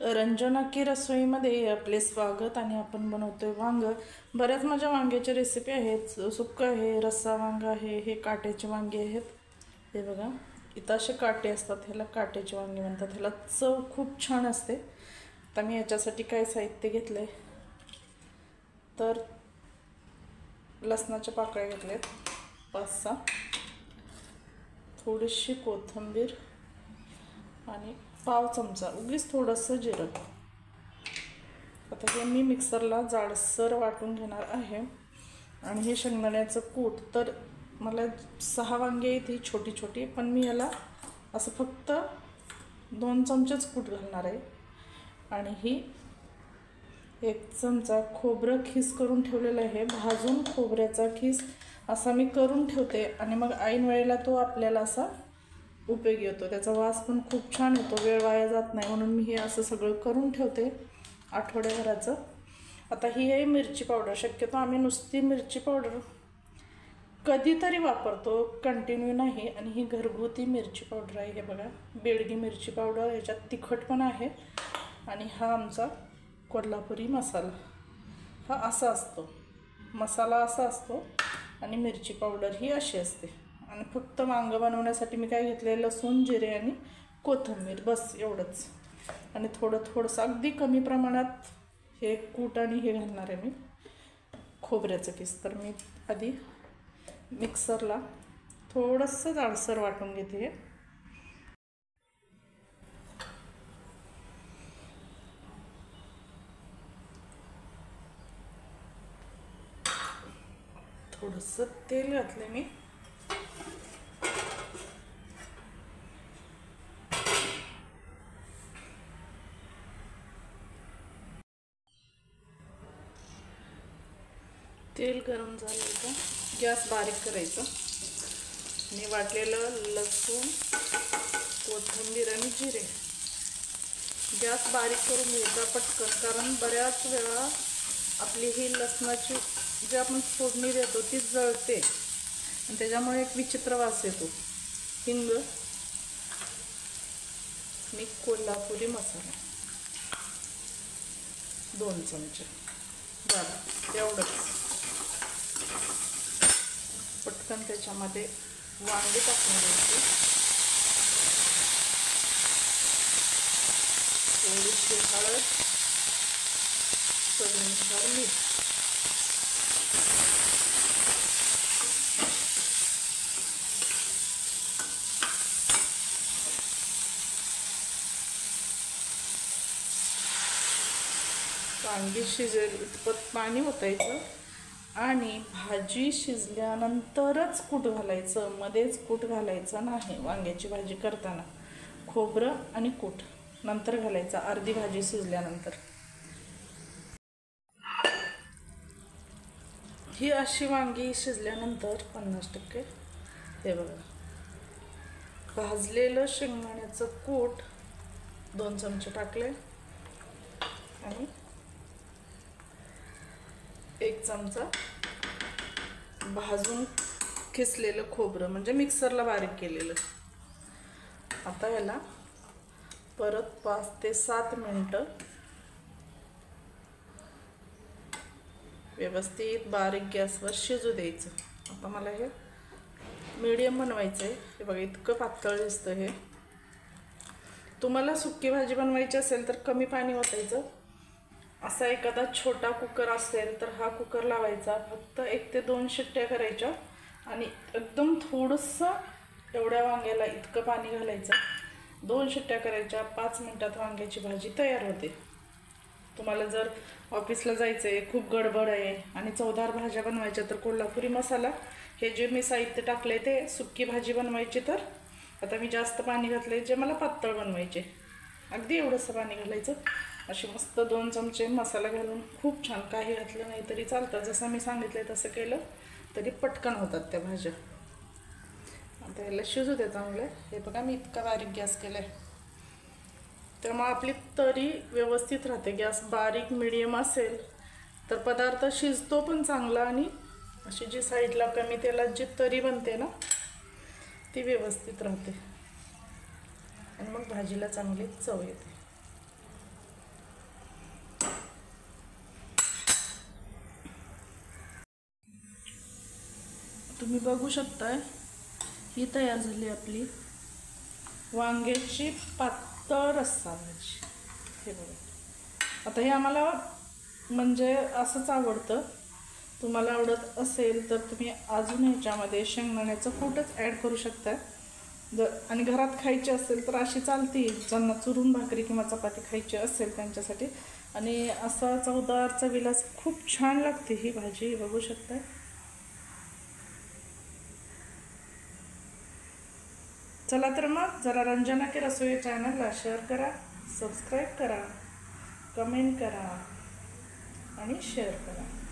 रंजना की रसोईमध्ये आपले स्वागत. आणि आपण बनवतोय वांग. बऱ्याच माझ्या वांग्याच्या रेसिपी आहेत. सुक्का आहे, रस्सा वांग आहे, हे काट्याचे वांगे आहेत. हे बघा, इथं असे काटे असतात, ह्याला काट्याचे वांगे म्हणतात. ह्याला चव खूप छान असते. आता मी याच्यासाठी काय साहित्य घेतलंय तर लसणाच्या पाकळ्या घेतल्यात 5-6, थोडीशी कोथिंबीर आणि पाव चमचा उगीच थोडंसं जिरं. आता हे मी मिक्सरला जाडसर वाटून घेणार आहे. आणि हे शेंगदाण्याचं कूट तर मला 6 वांगे आहेत ही छोटी छोटी, पण मी याला असं फक्त 2 चमचेच कूट घालणार आहे. आणि ही 1 चमचा खोबरं खीस करून ठेवलेलं आहे. भाजून खोबऱ्याचा खीस असा मी करून ठेवते आणि मग ऐन वेळेला तो आपल्याला असा उपयोगी येतो. त्याचा वास पण खूप छान येतो, वेळ वाया जात नाही, म्हणून मी हे असं सगळं करून ठेवते आठवड्याभराचं. आता ही आहे मिरची पावडर. शक्यतो आम्ही नुसती मिरची पावडर कधीतरी वापरतो, कंटिन्यू नाही. आणि ही घरगुती मिरची पावडर आहे. हे बघा, बेडगी मिरची पावडर. याच्यात तिखट पण आहे. आणि हा आमचा कोल्हापुरी मसाला. हा असा असतो, मसाला असा असतो आणि मिरची पावडर ही अशी असते. आणि फक्त वांग बनवण्यासाठी मी काय घेतले, लसूण, जिरे आणि कोथिंबीर, बस एवढंच. आणि थोडंसं अगदी कमी प्रमाणात हे कूट आणि हे घालणार आहे मी खोबऱ्याचं किस. तर मी आधी मिक्सरला थोडंसं जाडसर वाटून घेते. हे थोडंसं तेल घातलं मी. तेल गरम झालं का गॅस बारीक करायचं. मी वाटलेलं लसूण, कोथिंबीर आणि जिरे गॅस बारीक करून घ्यायचा पटकन, कारण बऱ्याच वेळा आपली ही लसणाची जी आपण फोडणी देतो ती जळते आणि त्याच्यामुळे एक विचित्र वास येतो. हिंग, मी कोल्हापुरी मसाला 2 चमचे झालं, एवढंच. पटकन त्याच्यामध्ये वांगे टाकून द्यायचे. थोडीशी हळद, चवीनुसार मीठ. वांगी शिजेल इतपत पाणी ओतायचं आणि भाजी शिजल्यानंतरच कूट घालायचं, मध्येच कूट घालायचं नाही. वांग्याची भाजी करताना खोबरं आणि कूट नंतर घालायचं, अर्धी भाजी शिजल्यानंतर. ही अशी वांगी शिजल्यानंतर 50%, हे बघा, भाजलेलं शेंगदाण्याचं कूट 2 चमचे टाकले आणि 1 चमचा भाजून खिसलेलं खोबरं, म्हणजे मिक्सरला बारीक केलेलं. आता याला परत 5 ते 7 मिनटं व्यवस्थित बारीक गॅसवर शिजू द्यायचं. आता मला हे मीडियम बनवायचं आहे. हे बघा, इतकं पातळ दिसतं हे. तुम्हाला सुक्की भाजी बनवायची असेल तर कमी पाणी ओतायचं. असा एखादा छोटा कुकर असेल तर हा कुकर लावायचा, फक्त 1 ते 2 शिट्ट्या करायच्या आणि एकदम थोडंसं एवढ्या वांग्याला इतकं पाणी घालायचं. 2 शिट्ट्या करायच्या, 5 मिनटात वांग्याची भाजी तयार होते. तुम्हाला जर ऑफिसला जायचं आहे, खूप गडबड आहे आणि चवदार भाज्या बनवायच्या तर कोल्हापुरी मसाला, हे जे मी साहित्य टाकले ते सुक्की भाजी बनवायची. तर आता मी जास्त पाणी घातले, जे मला पातळ बनवायचे, अगदी एवढंसं पाणी घालायचं. अशी मस्त 2 चमचे मसाला घालून खूप छान, काही घातलं नाही तरी चालतं, जसं मी सांगितलं तसं केलं तरी पटकन होतात त्या भाज्या. आता याला शिजू द्या चांगलं. हे बघा, मी इतका बारीक गॅस केला आहे, त्यामुळे आपली तरी व्यवस्थित राहते. गॅस बारीक मिडियम असेल तर पदार्थ शिजतो पण चांगला आणि अशी जी साईडला कमी तेलात जी तरी बनते ना ती व्यवस्थित राहते आणि मग भाजीला चांगली चव येते. तुम्ही बघू शकताय ही तयार झाली आपली वांग्याची पातळ रस्सा भाजी. हे बघा, आता हे आम्हाला म्हणजे असंच आवडतं. तुम्हाला आवडत असेल तर तुम्ही अजून ह्याच्यामध्ये शेंगदाण्याचं कूटच ॲड करू शकता. जर आणि घरात खायची असेल तर अशी चालती, ज्यांना चुरून भाकरी किंवा चपाती खायची असेल त्यांच्यासाठी. आणि असा चवदार चवीला खूप छान लागते ही भाजी, बघू शकता. चला तर मग जरा रंजना के रसोई चॅनलला शेअर करा, सबस्क्राईब करा, कमेंट करा आणि शेअर करा.